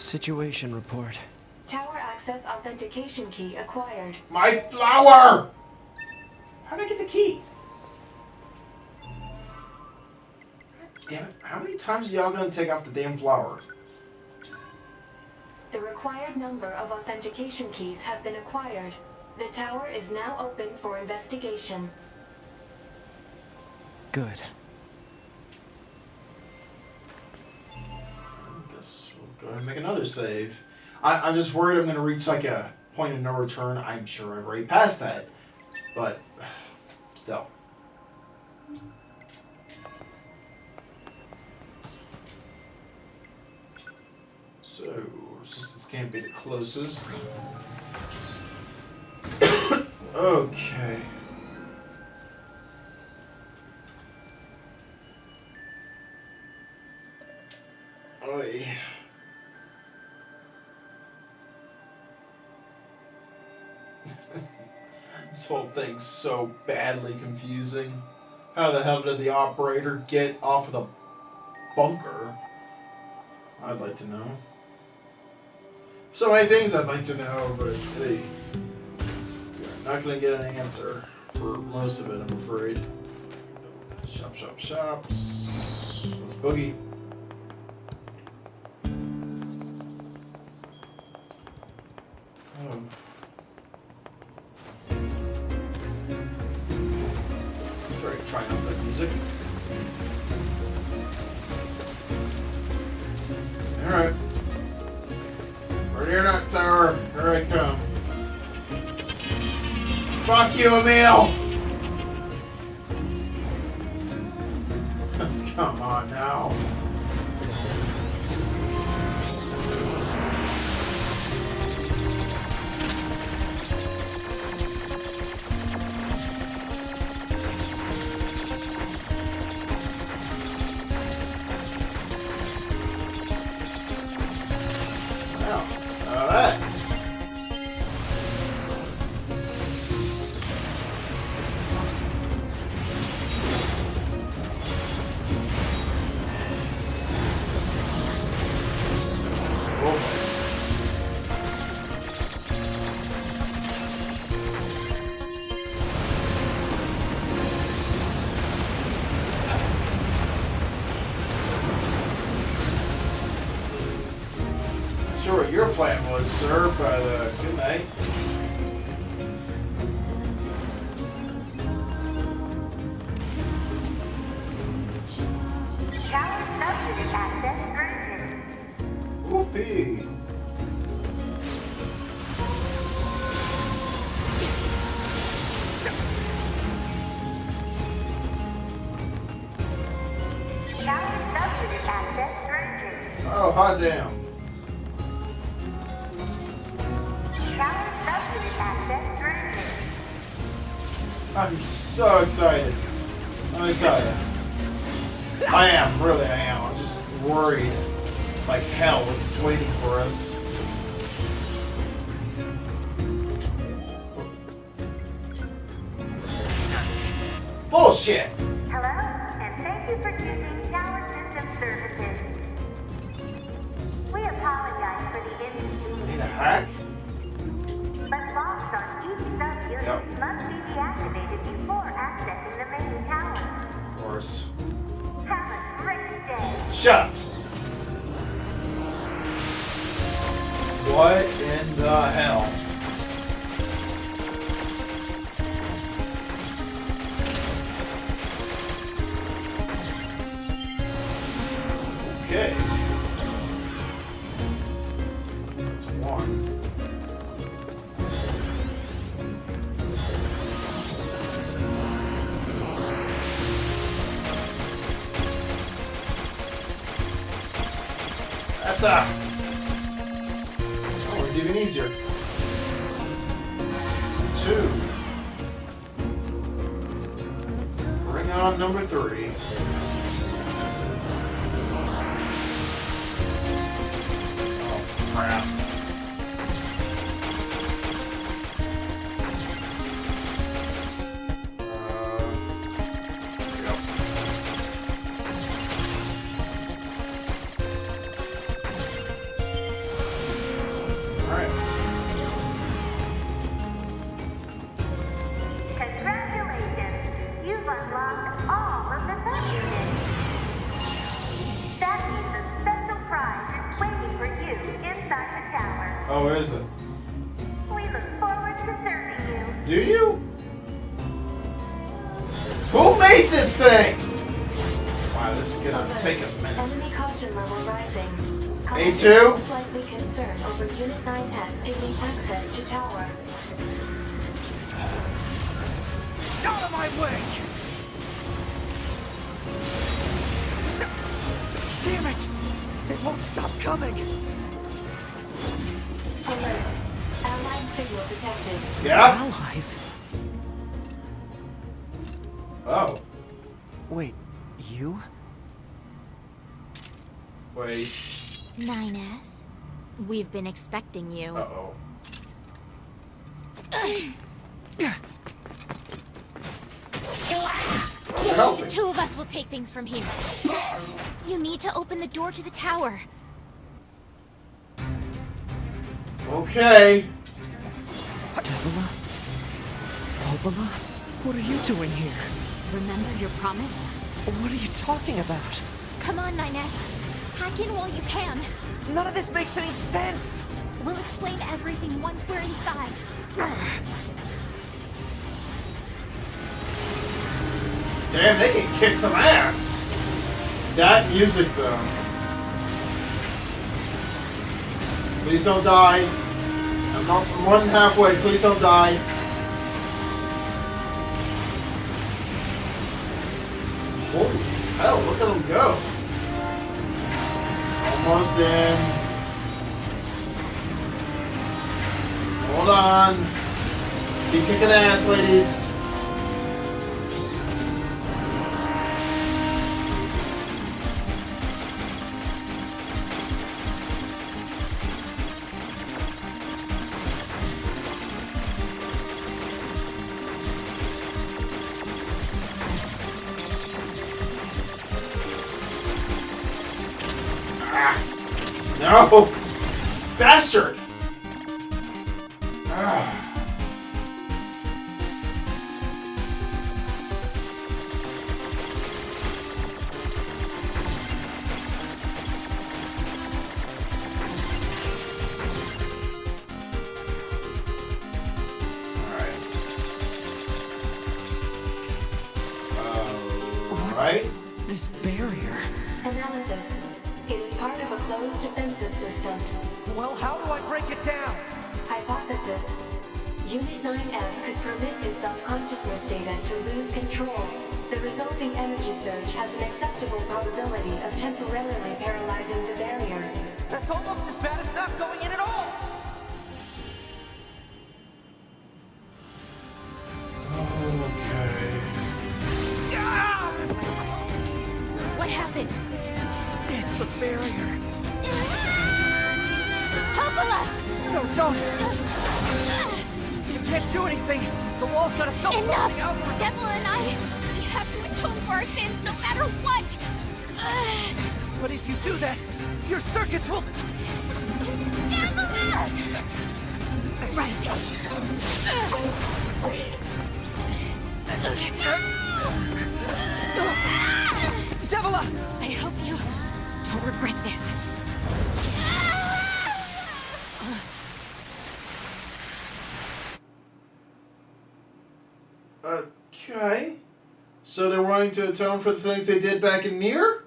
Situation report. Tower access authentication key acquired. My flower! How did I get the key? Damn it. How many times are y'all gonna take off the damn flower? The required number of authentication keys have been acquired. The tower is now open for investigation. Good. I guess we'll go ahead and make another save. I'm just worried I'm gonna reach like a point of no return. I'm sure I've already passed that. But still. So, resistance can't be the closest. Okay. Oy. This whole thing's so badly confusing. How the hell did the operator get off of the bunker? I'd like to know. So many things I'd like to know, but hey, you're not gonna get an answer for most of it, I'm afraid. Shop, shop, shops. Let's boogie. Oh. It's very triumphant music. Alright. We're near that tower. Here I come. Fuck you, Emil! Come on now. Alright. Sure what your plan was, sir, but good night. Tower subunit access granted. Whoopee. Tower subunit access granted. Oh, hot damn. Tower subunit access granted. I'm so excited. Let me tell you. I am, really I am. I'm just worried like hell what's waiting for us. Bullshit! Hello, and thank you for choosing Tower System Services. We apologize for the inconvenience, Need a hack? but locks on each sub-unit Yep. must be deactivated before accessing the main tower. Of course. Have a great day. Shut up! What in the hell? Okay. That's one. That's that. Oh, it's even easier. Two. Bring on number three. Oh, crap. There we go. Alright. Congratulations! You've unlocked all of the sub-units. That means a special prize is waiting for you inside the tower. Oh, is it? We look forward to serving you. Do you? Who made this thing? Wow, this is gonna take a minute. Enemy caution level rising. A2? Most likely concerned over Unit 9S gaining access to tower. Out of my way! Damn it! They won't stop coming! Alert. Allied signal detected. Yeah? Allies? Oh. Wait, you? Wait. 9S, we've been expecting you. Uh-oh. Help The me. two of us will take things from here. You need to open the door to the tower. Okay. Devola? Popola? What are you doing here? Remember your promise? What are you talking about? Come on, 9S. Hack in while you can. None of this makes any sense! We'll explain everything once we're inside. Damn, they can kick some ass. That music, though. Please don't die. I'm more than halfway. Please don't die. Holy hell, look at him go. Almost in. Hold on. Keep kicking ass, ladies. No! Bastard! Alright. This barrier. Analysis. It is part of a closed defensive system. Well, how do I break it down? Hypothesis. Unit 9S could permit his self-consciousness data to lose control. The resulting energy surge has an acceptable probability of temporarily paralyzing the barrier. That's almost as bad as not going in at all! Okay. Ah! What happened? It's the barrier. Popola! No, don't! You can't do anything! The wall's got a self-closing Enough! algorithm! Devola and I, we have to atone for our sins no matter what! But if you do that, your circuits will... Devola! Right. Devola! I hope you don't regret this. Okay. So they're wanting to atone for the things they did back in Nier?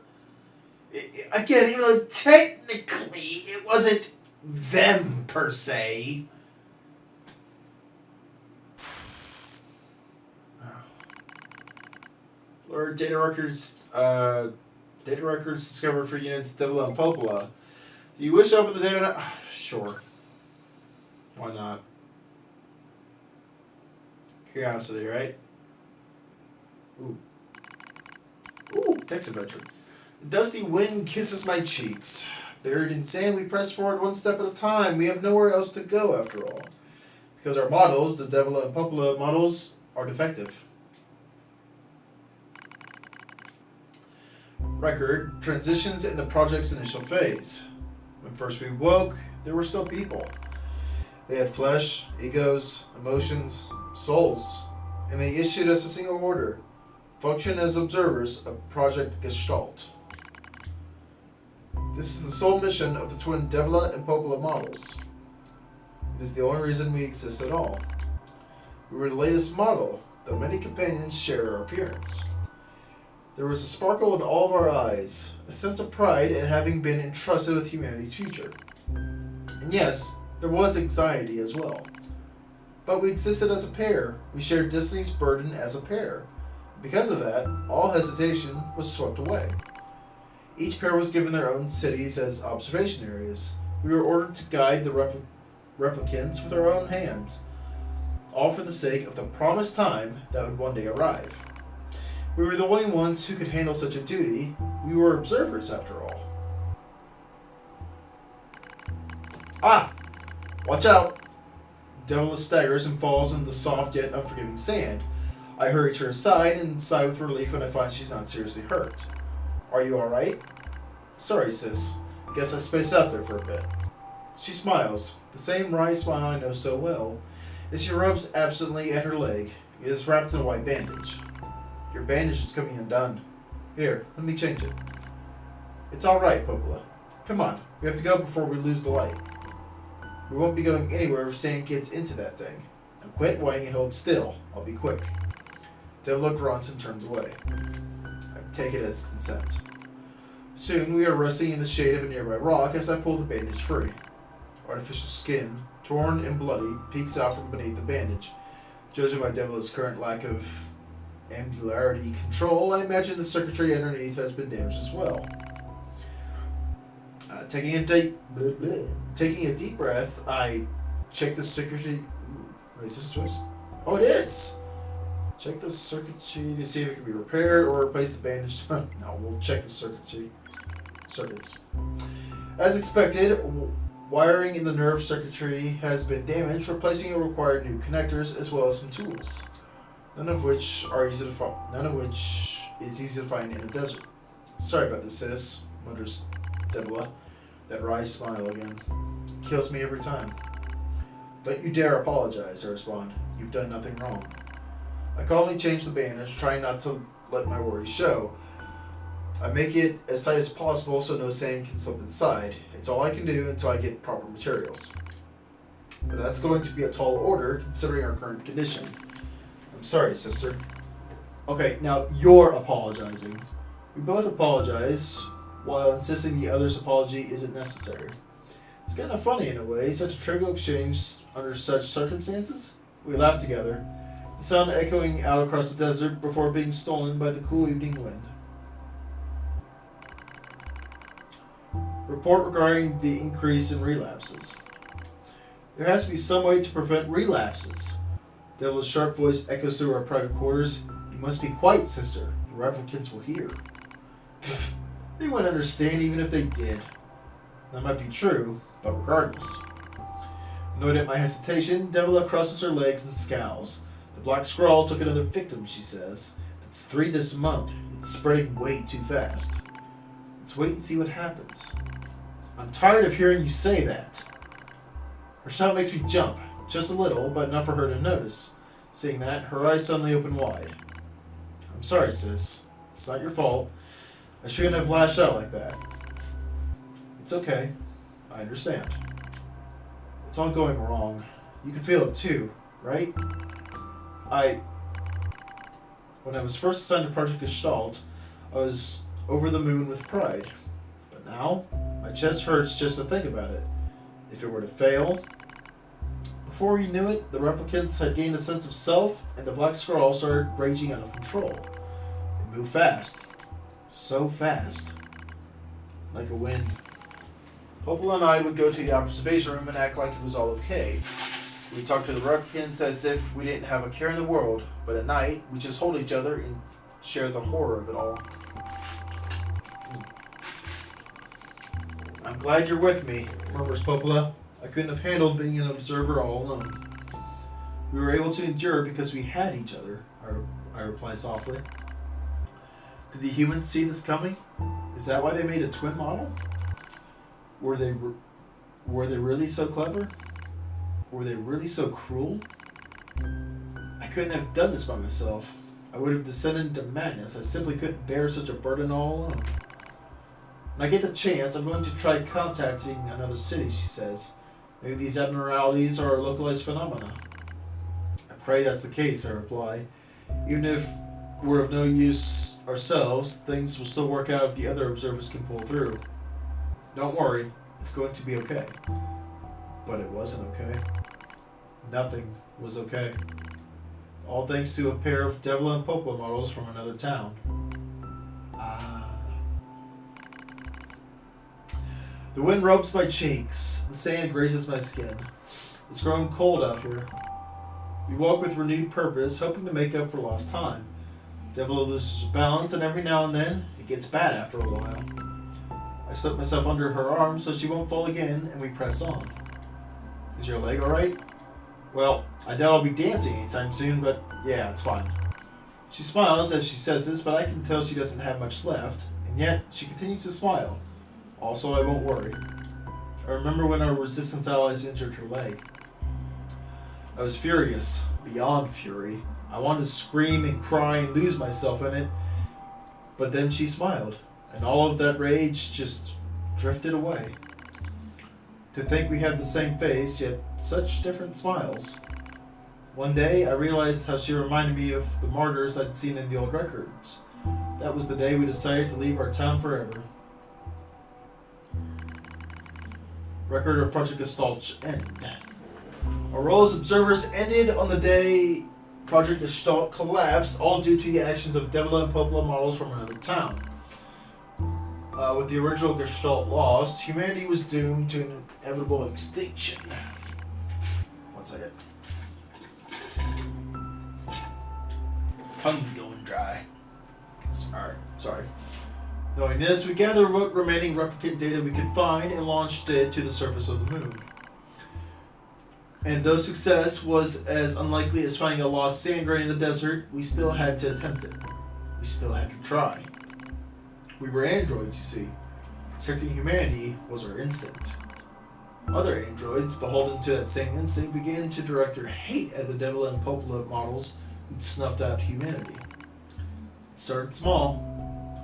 Again, even though technically it wasn't them per se. Or data records discovered for units Devola and Popola. Do you wish to open the data? Sure. Why not? Curiosity, right? Ooh. Ooh, text adventure. Dusty wind kisses my cheeks. Buried in sand, we press forward one step at a time. We have nowhere else to go, after all. Because our models, the Devola and Popola models, are defective. Record, transitions in the project's initial phase. When first we woke, there were still people. They had flesh, egos, emotions, souls, and they issued us a single order: function as observers of Project Gestalt. This is the sole mission of the twin Devola and Popola models. It is the only reason we exist at all. We were the latest model, though many companions shared our appearance. There was a sparkle in all of our eyes, a sense of pride at having been entrusted with humanity's future. And yes, there was anxiety as well. But we existed as a pair. We shared destiny's burden as a pair. Because of that, all hesitation was swept away. Each pair was given their own cities as observation areas. We were ordered to guide the replicants with our own hands, all for the sake of the promised time that would one day arrive. We were the only ones who could handle such a duty. We were observers, after all. Ah! Watch out! Devola staggers and falls in the soft yet unforgiving sand. I hurry to her side and sigh with relief when I find she's not seriously hurt. Are you alright? Sorry, sis. Guess I spaced out there for a bit. She smiles, the same wry smile I know so well, as she rubs absently at her leg. It is wrapped in a white bandage. Your bandage is coming undone. Here, let me change it. It's alright, Popola. Come on, we have to go before we lose the light. We won't be going anywhere if sand gets into that thing. Now quit whining and hold still. I'll be quick. Devola grunts and turns away. I take it as consent. Soon we are resting in the shade of a nearby rock as I pull the bandage free. Artificial skin, torn and bloody, peeks out from beneath the bandage. Judging by Devola's current lack of ambulatory control, I imagine the circuitry underneath has been damaged as well. Taking a deep breath, I check the circuitry. Wait, is this a choice? Oh, it is! Check the circuitry to see if it can be repaired or replace the bandage. No, we'll check the circuits. As expected, wiring in the nerve circuitry has been damaged. Replacing it will require new connectors as well as some tools. None of which is easy to find in a desert. Sorry about this, sis, mutters Devola. That wry smile again. Kills me every time. Don't you dare apologize, I respond. You've done nothing wrong. I calmly change the bandage, trying not to let my worries show. I make it as tight as possible so no sand can slip inside. It's all I can do until I get proper materials. But that's going to be a tall order, considering our current condition. I'm sorry, sister. Okay, now you're apologizing. We both apologize, while insisting the other's apology isn't necessary. It's kind of funny in a way, such a trivial exchange under such circumstances. We laugh together, the sound echoing out across the desert before being stolen by the cool evening wind. Report regarding the increase in relapses. There has to be some way to prevent relapses. Devola's sharp voice echoes through our private quarters. You must be quiet, sister. The replicants will hear. They wouldn't understand even if they did. That might be true, but regardless. Annoyed at my hesitation, Devola crosses her legs and scowls. The black scrawl took another victim, she says. It's 3 this month. It's spreading way too fast. Let's wait and see what happens. I'm tired of hearing you say that. Her shout makes me jump, just a little, but enough for her to notice. Seeing that, her eyes suddenly open wide. I'm sorry, sis. It's not your fault. I shouldn't have lashed out like that. It's okay. I understand. It's all going wrong. You can feel it too, right? When I was first assigned to Project Gestalt, I was over the moon with pride. But now, my chest hurts just to think about it. If it were to fail... Before we knew it, the replicants had gained a sense of self, and the black scrawl started raging out of control. It moved fast. So fast. Like a wind. Popola and I would go to the observation room and act like it was all okay. We talked to the replicants as if we didn't have a care in the world, but at night, we just hold each other and share the horror of it all. I'm glad you're with me, murmurs Popola. I couldn't have handled being an observer all alone. We were able to endure because we had each other, I reply softly. Did the humans see this coming? Is that why they made a twin model? Were they really so clever? Were they really so cruel? I couldn't have done this by myself. I would have descended into madness. I simply couldn't bear such a burden all alone. When I get the chance, I'm going to try contacting another city, she says. Maybe these abnormalities are localized phenomena. I pray that's the case, I reply. Even if we're of no use ourselves, things will still work out if the other observers can pull through. Don't worry, it's going to be okay. But it wasn't okay. Nothing was okay. All thanks to a pair of Devola and Popola models from another town. The wind ropes my cheeks. The sand grazes my skin. It's growing cold out here. We walk with renewed purpose, hoping to make up for lost time. Devola loses her balance, and every now and then, it gets bad after a while. I slip myself under her arm so she won't fall again, and we press on. Is your leg alright? Well, I doubt I'll be dancing anytime soon, but yeah, it's fine. She smiles as she says this, but I can tell she doesn't have much left, and yet she continues to smile. Also, I won't worry. I remember when our resistance allies injured her leg. I was furious, beyond fury. I wanted to scream and cry and lose myself in it, but then she smiled, and all of that rage just drifted away. To think we have the same face, yet such different smiles. One day, I realized how she reminded me of the martyrs I'd seen in the old records. That was the day we decided to leave our town forever. Record of Project Gestalt's end. Our role as observers ended on the day Project Gestalt collapsed, all due to the actions of Devola and Popola models from another town. With the original Gestalt lost, humanity was doomed to an inevitable extinction. One second. Tongue's going dry. Sorry. Knowing this, we gathered what remaining replicant data we could find and launched it to the surface of the moon. And though success was as unlikely as finding a lost sand grain in the desert, we still had to attempt it. We still had to try. We were androids, you see. Protecting humanity was our instinct. Other androids, beholden to that same instinct, began to direct their hate at the Devola and Popola models who'd snuffed out humanity. It started small.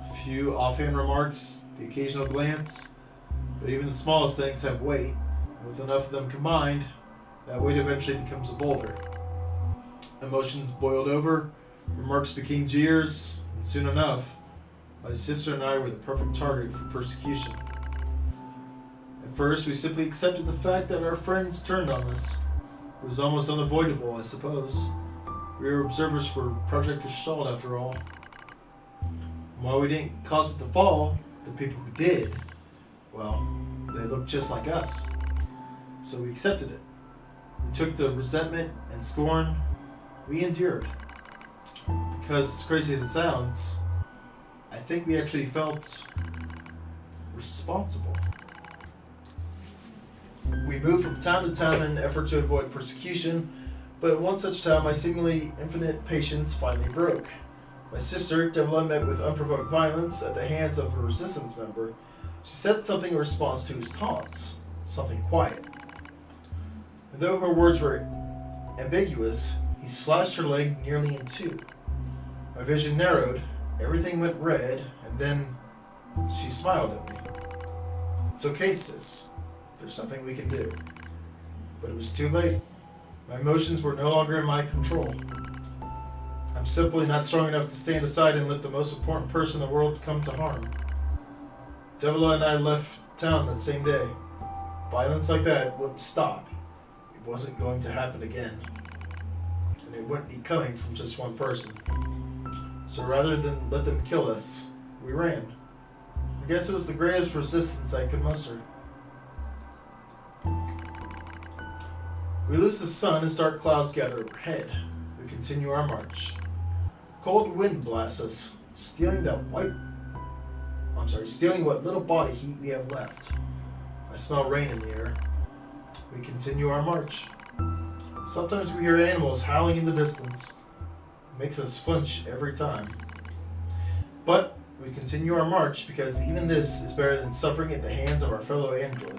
A few offhand remarks, the occasional glance, but even the smallest things have weight, and with enough of them combined, that weight eventually becomes a boulder. Emotions boiled over, remarks became jeers, and soon enough, my sister and I were the perfect target for persecution. At first, we simply accepted the fact that our friends turned on us. It was almost unavoidable, I suppose. We were observers for Project Gestalt, after all. And while we didn't cause it to fall, the people who did, well, they looked just like us. So we accepted it. We took the resentment and scorn. We endured. Because, as crazy as it sounds, I think we actually felt responsible. We moved from town to town in an effort to avoid persecution, but at one such time my seemingly infinite patience finally broke. My sister, Devola, met with unprovoked violence at the hands of a resistance member. She said something in response to his taunts, something quiet. And though her words were ambiguous, he slashed her leg nearly in two. My vision narrowed, everything went red, and then she smiled at me. It's okay, sis. There's something we can do. But it was too late. My emotions were no longer in my control. I'm simply not strong enough to stand aside and let the most important person in the world come to harm. Devola and I left town that same day. Violence like that wouldn't stop. It wasn't going to happen again. And it wouldn't be coming from just one person. So rather than let them kill us, we ran. I guess it was the greatest resistance I could muster. We lose the sun as dark clouds gather overhead. We continue our march. Cold wind blasts us, stealing what little body heat we have left. I smell rain in the air. We continue our march. Sometimes we hear animals howling in the distance. It makes us flinch every time. But we continue our march because even this is better than suffering at the hands of our fellow androids.